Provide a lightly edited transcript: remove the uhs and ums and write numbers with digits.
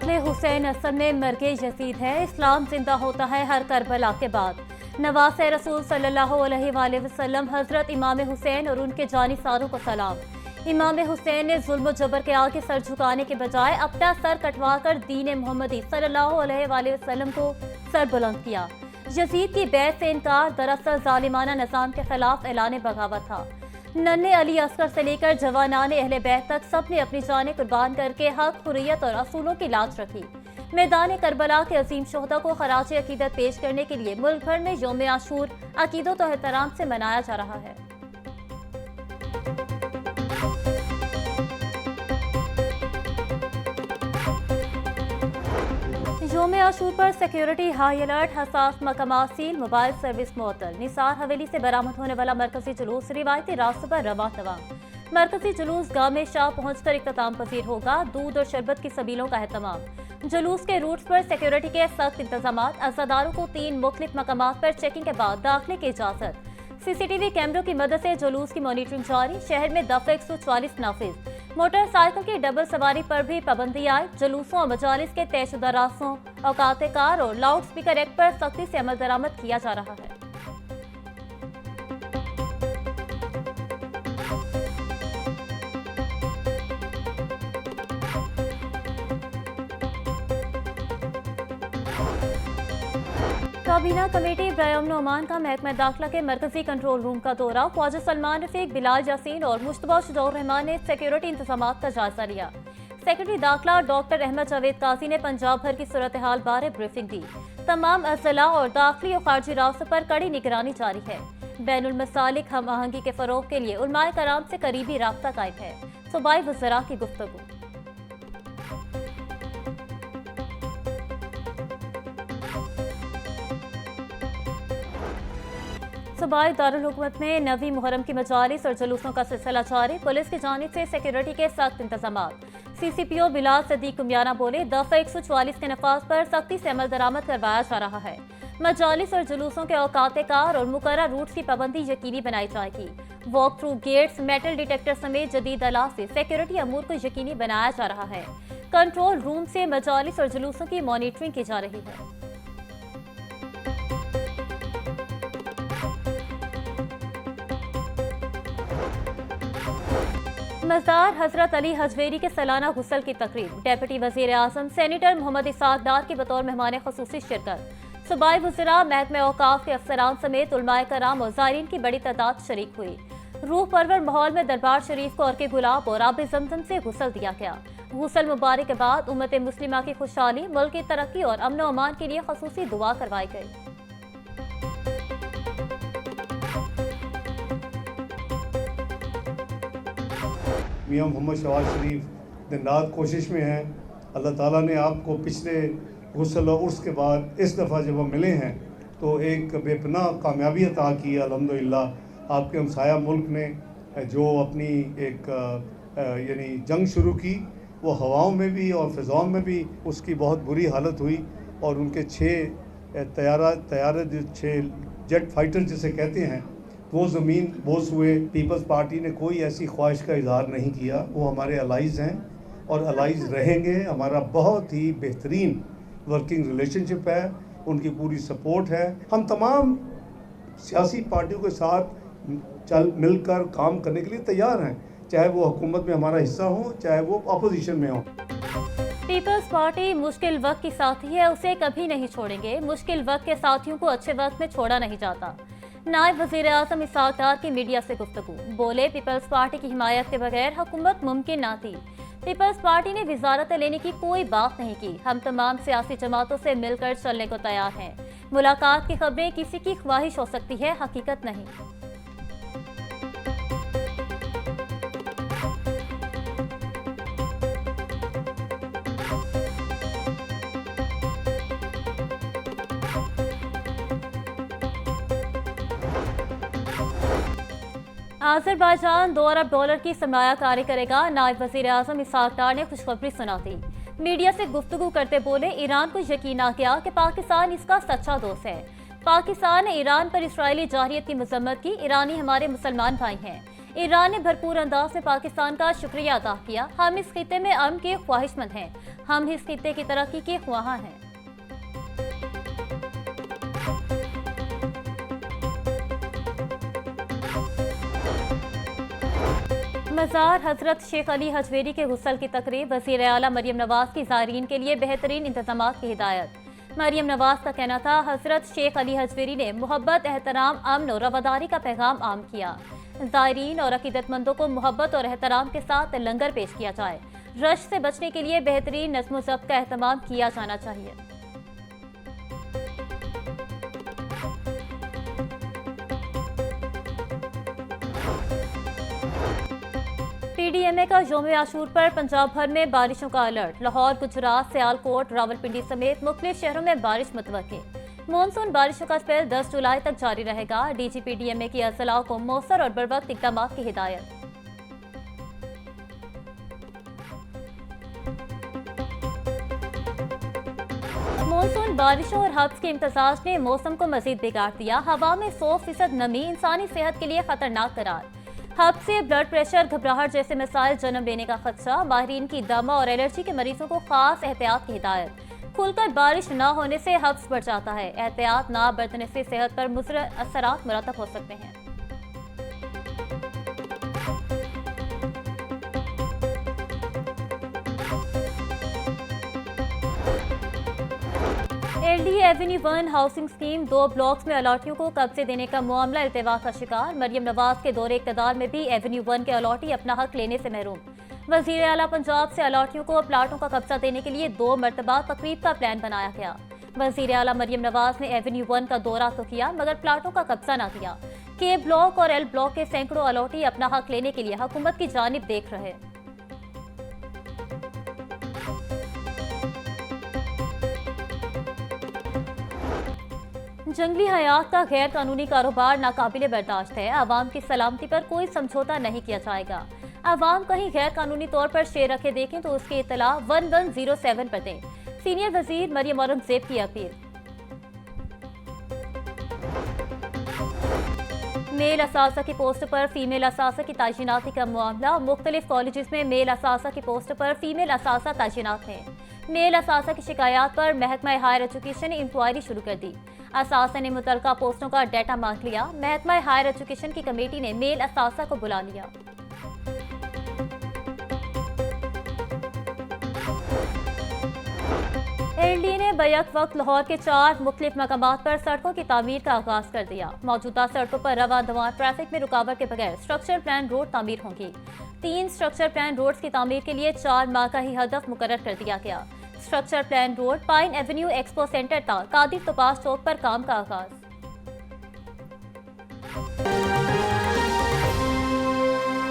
कत्ले हुसैन असल में मरगे यजीद है। इस्लाम जिंदा होता है हर करबला के बाद। नवासे रसूल सल्लल्लाहु अलैहि वसल्लम हजरत इमाम हुसैन और उनके जानिसारों को सलाम। इमाम हुसैन ने जुल्म जबर के आगे सर झुकाने के बजाय अपना सर कटवाकर दीन मोहम्मदी सल्लल्लाहु अलैहि वसल्लम को सर बुलंद किया। यजीद की बैत से इनकार दरअसल जालिमाना निजाम के खिलाफ ऐलान बगावत था। नन्हे अली असगर से लेकर जवानाने अहले बैत तक सब ने अपनी जानें कुर्बान करके हक, हुर्रियत और असूलों की लाज रखी। मैदान करबला के अजीम शोहदा को खराज अकीदत पेश करने के लिए मुल्क भर में यौम आशूर अकीदत और एहतराम से मनाया जा रहा है। यौम आशूर पर सिक्योरिटी हाई अलर्ट, हसास मकामात सील, मोबाइल सर्विस मुअत्तल। निसार हवेली से बरामद होने वाला मरकजी जुलूस रिवायती रास्तों पर रवा तवा। मरकजी जुलूस गाँव में शाह पहुंचकर इख्तिताम पजीर होगा। दूध और शरबत की सबीलों का एहतमाम। जुलूस के रूट्स पर सिक्योरिटी के सख्त इंतजाम। अज़ादारों को 3 मुख्तलिफ मकामात पर चेकिंग के बाद दाखिले की इजाजत। सीसीटीवी कैमरों की मदद से जुलूस की मॉनिटरिंग जारी। शहर में दफ़ा 144 नाफिज। मोटरसाइकिल की डबल सवारी पर भी पाबंदी आई। जुलूसों और मजालिस के तयशुदा रास्तों, औकात कार और लाउड स्पीकर एक्ट पर सख्ती से अमल दरामद किया जा रहा है। काबीना कमेटी बराए अमन अमान का महकमा दाखिला के मरकजी कंट्रोल रूम का दौरा। ख्वाजा सलमान रफीक, बिलाल यासीन और मुश्तबा शुजाउर रहमान ने सिक्योरिटी इंतजाम का जायजा लिया। सेक्रेटरी दाखिला डॉक्टर अहमद जावेद काजी ने पंजाब भर की सूरत हाल बारे ब्रीफिंग दी। तमाम अजला और दाखिली और खारजी रास्तों पर कड़ी निगरानी जारी है। बैनुल मसालिक हम आहंगी के फरोग के लिए उलमाए कराम से करीबी राब्ता कायम है। सूबाई वज़रा की गुफ्तगू। सूबाई दारुल हुकूमत में नवी मुहर्रम की मजालिस और जुलूसों का सिलसिला जारी। पुलिस की जानिब से सिक्योरिटी के सख्त इंतजाम। CCPO बिलाल सदीक कुमियाना बोले, दफ़ा 144 के नफाज पर सख्ती से अमल दरामद करवाया जा रहा है। मजालिस और जुलूसों के औकात कार और मुकर्रर रूट्स की पाबंदी यकीनी बनाई जाएगी। Walk through gates, metal detector समेत जदीद आलात से सिक्योरिटी अमूर को यकीनी बनाया जा रहा है। कंट्रोल रूम से मजालिस और जुलूसों की मॉनिटरिंग की जा रही है। मज़ार हजरत अली हजवेरी के सालाना गुस्ल की तकरीब। डेप्यूटी वज़ीर आज़म सेनेटर मोहम्मद इसाक डार की बतौर मेहमान ख़ुसूसी शिरकत। सूबाई वज़रा, महकमा औकाफ के अफसरान समेत उलमाए कराम और ज़ायरीन की बड़ी तादाद शरीक हुई। रूह परवर माहौल में दरबार शरीफ को अर्के गुलाब और आब ज़मज़म से गुस्ल दिया गया। गुस्ल मुबारक के बाद उम्मत मुस्लिमा की खुशहाली, मुल्क की तरक्की और अमन व अमान के लिए ख़ुसूसी दुआ करवाई गई। मियाँ मोहम्मद शहबाज शरीफ दिन रात कोशिश में हैं। अल्लाह ताला ने आपको पिछले गुस्ल और उर्स के बाद इस दफ़ा जब हम मिले हैं तो एक बेपनाह कामयाबी अता की है अल्हम्दुलिल्लाह। आपके हमसाया मुल्क ने जो अपनी एक यानी जंग शुरू की, वो हवाओं में भी और फ़िज़ाओं में भी उसकी बहुत बुरी हालत हुई और उनके 6 तैयारे जो 6 जेट फाइटर जिसे कहते हैं वो ज़मीन बोस हुए। पीपल्स पार्टी ने कोई ऐसी ख्वाहिश का इजहार नहीं किया। वो हमारे अलाइज़ हैं और अलाइज़ रहेंगे। हमारा बहुत ही बेहतरीन वर्किंग रिलेशनशिप है, उनकी पूरी सपोर्ट है। हम तमाम सियासी पार्टियों के साथ मिलकर काम करने के लिए तैयार हैं, चाहे वो हुकूमत में हमारा हिस्सा हो, चाहे वो अपोजिशन में हो। पीपल्स पार्टी मुश्किल वक्त की साथी है, उसे कभी नहीं छोड़ेंगे। मुश्किल वक्त के साथियों को अच्छे वक्त में छोड़ा नहीं जाता। नायब वज़ीर आज़म इसाक डार की मीडिया से गुफ्तगू। बोले, पीपल्स पार्टी की हिमायत के बगैर हुकूमत मुमकिन ना थी। पीपल्स पार्टी ने वज़ारत लेने की कोई बात नहीं की। हम तमाम सियासी जमातों से मिलकर चलने को तैयार हैं। मुलाकात की खबरें किसी की ख्वाहिश हो सकती है, हकीकत नहीं। आज़रबाईजान $2 अरब की सरमायाकारी करेगा। नायब वज़ीर आज़म इसाक डार ने खुशखबरी सुना दी। मीडिया से गुफ्तगू करते बोले, ईरान को यकीन आ गया कि पाकिस्तान इसका सच्चा दोस्त है। पाकिस्तान ने ईरान पर इसराइली जारहियत की मजम्मत की। ईरानी हमारे मुसलमान भाई हैं। ईरान ने भरपूर अंदाज में पाकिस्तान का शुक्रिया अदा किया। हम इस खित्ते में अमन के ख्वाहिशमंद हैं, हम इस खित्ते की तरक्की के ख्वाहां हैं। मज़ार हजरत शेख अली हजवेरी के गुस्ल की तकरीब, वज़ीर आला मरियम नवाज की ज़ायरीन के लिए बेहतरीन इंतजामात की हिदायत। मरियम नवाज का कहना था, हजरत शेख अली हजवेरी ने मोहब्बत, एहतराम, अमन और रवादारी का पैगाम आम किया। ज़ायरीन और अकीदतमंदों को मोहब्बत और एहतराम के साथ लंगर पेश किया जाए। रश से बचने के लिए बेहतरीन नज़्म व ज़ब्त का अहतमाम किया जाना चाहिए। पीडीएमए का यौम आशूर पर पंजाब भर में बारिशों का अलर्ट। लाहौर, गुजरात, सियालकोट, रावलपिंडी समेत मुख्तलिफ शहरों में बारिश मुतवक्की। मानसून बारिशों का स्पेल 10 जुलाई तक जारी रहेगा। डीजी पीडीएमए की अजलाओं को मौसर और बरवक्त इक़दाम की हिदायत। मानसून बारिशों और हब्स के इम्तजाज ने मौसम को मजीद बिगाड़ दिया। हवा में 100% नमी इंसानी सेहत के लिए खतरनाक करार। हब से ब्लड प्रेशर, घबराहट जैसे मसाइल जन्म लेने का खदशा। माहिरीन की दमा और एलर्जी के मरीजों को खास एहतियात की हिदायत। खुलकर बारिश न होने से हब्स बढ़ जाता है। एहतियात ना बरतने से सेहत पर मुज़र असरात मुरतब हो सकते हैं। LD avenue 1 housing scheme 2 blocks में अलॉटियों को कब्जे देने का मामला इल्तिवा का शिकार। मरियम नवाज के दौरे इक़्तिदार में भी एवेन्यू 1 के अलॉटी अपना हक लेने से महरूम। वज़ीर आला पंजाब से अलॉटियों को प्लाटों का कब्जा देने के लिए 2 मरतबा तकरीब का प्लान बनाया गया। वज़ीर आला मरियम नवाज ने एवेन्यू 1 का दौरा तो किया मगर प्लाटों का कब्जा न किया। के ब्लॉक और एल ब्लॉक के सैकड़ों अलॉटी अपना हक लेने के लिए हुकूमत की जानिब देख रहे। जंगली हयात का गैर कानूनी कारोबार नाकाबिले बर्दाश्त है। आवाम की सलामती पर कोई समझौता नहीं किया जाएगा। आवाम कहीं गैर कानूनी तौर पर शेर रखे देखें तो उसकी इत्तला 1107 पर दें। सीनियर वजीर मरियम औरंगजेब की अपील। मेल असासा की पोस्ट पर फीमेल असासा की तैनाती का मामला। मुख्तलिफ कॉलेजेस में मेल असासा की पोस्ट पर फीमेल असासा तैनात हैं। मेल असासा की शिकायत पर महकमा हायर एजुकेशन ने इंक्वायरी शुरू कर दी। असासा ने मुतलका पोस्टों का डाटा मांग लिया। महकमा हायर एजुकेशन की कमेटी ने मेल असासा को बुला लिया। एलडी ने बैक वक्त लाहौर के 4 मुख्तलिफ मकामात पर सड़कों की तामीर का आगाज कर दिया। मौजूदा सड़कों पर रवा दवा ट्रैफिक में रुकावट के बगैर स्ट्रक्चर प्लान रोड तामीर होंगी। 3 स्ट्रक्चर प्लान रोड्स की तामीर के लिए 4 माह का ही हदफ मुकर्रर कर दिया गया। Structure plan road, pine Avenue, expo centre तक, कादिर तोपास चौक पर काम का आगाज।